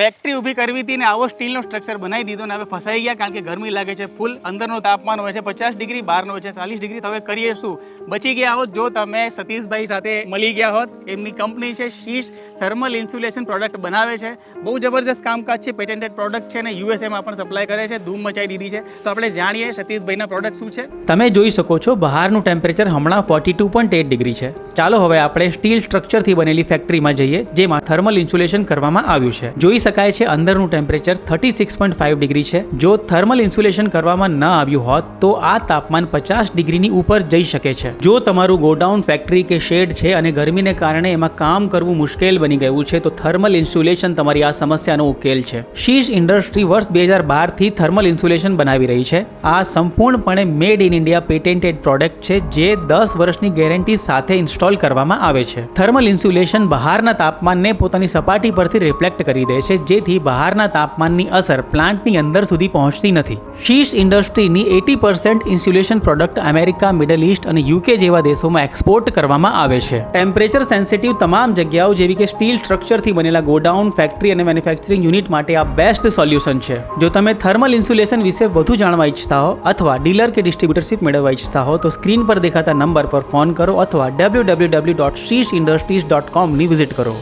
Factory ઊભી કરવી હતી ને આવો સ્ટીલનો સ્ટ્રક્ચર બનાવી દીધો ને હવે ફસાઈ ગયા, કારણ કે ગરમી લાગે છે ફૂલ. અંદરનો તાપમાન હોય છે 50 ડિગ્રી, બહારનો હોય છે 40 ડિગ્રી. તો હવે કરીએ શું? બચી ગયા હોત જો તમે સતીશભાઈ સાથે મળી ગયા હોત. એમની કંપની છે શીશ થર્મલ ઇન્સ્યુલેશન પ્રોડક્ટ બનાવે છે. બહુ જબરજસ્ત કામકાજ છે, પેટેન્ટેડ પ્રોડક્ટ છે ને યુએસએમાં પણ સપ્લાય કરે છે. ધૂમ મચાઈ દીધી છે. તો આપણે જાણીએ સતીશભાઈના પ્રોડક્ટ શું છે. તમે જોઈ શકો છો બહારનું ટેમ્પરેચર હમણાં 42.8 ડિગ્રી છે. ચાલો હવે આપણે સ્ટીલ સ્ટ્રક્ચરથી બનેલી ફેક્ટરીમાં જઈએ જેમાં થર્મલ ઇન્સ્યુલેશન કરવામાં આવ્યું છે. જોઈ શકાય છે અંદરનું ટેમ્પરેચર 36.5 ડિગ્રી છે. જો થર્મલ ઇન્સ્યુલેશન કરવામાં ન આવ્યું હોત તો આ તાપમાન 50 ડિગ્રીની ઉપર જઈ શકે છે. જો તમારું ગોડાઉન, ફેક્ટરી કે શેડ છે અને ગરમીને કારણે એમાં કામ કરવું મુશ્કેલ બની ગયું છે તો થર્મલ ઇન્સ્યુલેશન તમારી આ સમસ્યાનો ઉકેલ છે. શીશ ઇન્ડસ્ટ્રી વર્ષ 2012 થી થર્મલ ઇન્સ્યુલેશન બનાવી રહી છે. આ સંપૂર્ણપણે મેડ ઇન ઇન્ડિયા પેટેન્ટેડ પ્રોડક્ટ છે જે 10 વર્ષની ગેરંટી સાથે ઇન્સ્ટોલ કરવામાં આવે છે. થર્મલ ઇન્સ્યુલેશન બહારના તાપમાનને પોતાની સપાટી પરથી રિફ્લેક્ટ કરી દે છે જેથી બહારના તાપમાનની અસર પ્લાન્ટની અંદર સુધી પહોંચતી નથી. શીશ ઇન્ડસ્ટ્રીની 80% insulation product America, middle East અને યુકે જેવા દેશોમાં એક્સપોર્ટ કરવામાં આવે છે. ટેમ્પરેચર સેન્સિટિવ તમામ જગ્યાઓ જેવી કે સ્ટીલ સ્ટ્રક્ચરથી બનેલા ગોડાઉન, ફેક્ટરી અને મેન્યુફેક્ચરિંગ યુનિટ માટે આ બેસ્ટ સોલ્યુશન છે. જો તમે થર્મલ ઇન્સ્યુલેશન વિશે વધુ જાણવા ઈચ્છતા હો અથવા ડીલર કે ડિસ્ટ્રીબ્યુટરશિપ મેળવવા ઈચ્છતા હો તો સ્ક્રીન પર દેખાતા નંબર પર ફોન કરો અથવા www.shishindustries.com ની વિઝિટ કરો.